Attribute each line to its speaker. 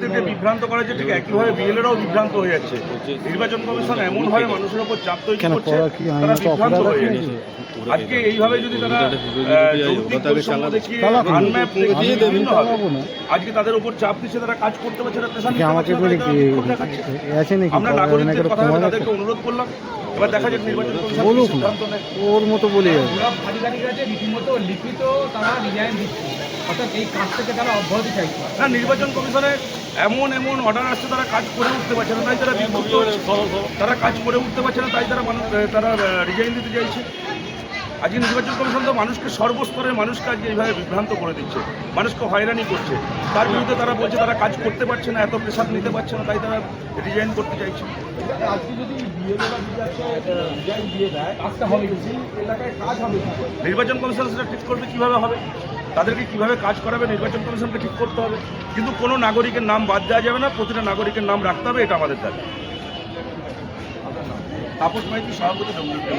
Speaker 1: থেকে বিভ্রান্ত করা হচ্ছে, ঠিক একইভাবে বিএলএরাও বিভ্রান্ত হয়ে যাচ্ছে। নির্বাচন কমিশন এমনভাবে মানুষের উপর চাপ তৈরি করছে, তারা বিভ্রান্ত হয়ে যাচ্ছে। আজকে এইভাবে যদি তারা যৌক্তিক বৈষম্য দেখিয়ে আনম্যাপ দেখিয়ে বিভিন্নভাবে আজকে তাদের উপর চাপ দিচ্ছে, তারা কাজ করতে পারছে না, প্রেশার নিতে পারছে না, তারা বিক্ষোভ দেখাচ্ছে। আমরা নাগরিকদের কথা ভেবে তাদেরকে অনুরোধ করলাম, এবার দেখা যাক নির্বাচন কমিশন সিদ্ধান্ত নেয়।
Speaker 2: ওর মতো বলে
Speaker 3: আধিকারিক আছে রীতিমতো লিখিত তারা রিজাইন দিচ্ছে, অর্থাৎ এই কাজ থেকে তারা অব্যাহতি চাইছে
Speaker 1: না। নির্বাচন কমিশনের এমন অর্ডার আসছে, তারা কাজ করে উঠতে পারছে না, তাই তারা বিক্ষুব্ধ হচ্ছে। তারা কাজ করে উঠতে পারছে না, তাই তারা রিজাইন দিতে চাইছে। আজকে নির্বাচন কমিশন তো মানুষকে সর্বস্তরের মানুষকে আজকে এইভাবে বিভ্রান্ত করে দিচ্ছে, মানুষকে হয়রানি করছে। তার বিরুদ্ধে তারা বলছে তারা কাজ করতে পারছে না, এত প্রেশার নিতে পারছে না, তাই তারা রিজাইন করতে চাইছে।
Speaker 3: আজকে যদি রিজাইন দিয়ে দেয় কাজটা হবে, সেই এলাকায় কাজ হবে।
Speaker 1: নির্বাচন কমিশন সেটা ঠিক করবে কীভাবে হবে, তাদেরকে কীভাবে কাজ করাবে নির্বাচন কমিশনকে ঠিক করতে হবে। কিন্তু কোনো নাগরিকের নাম বাদ দেওয়া যাবে না, প্রতিটা নাগরিকের নাম রাখতে হবে, এটা আমাদের দাবি। তাপস মাইতি, সভাপতি, ডব্লিউপি।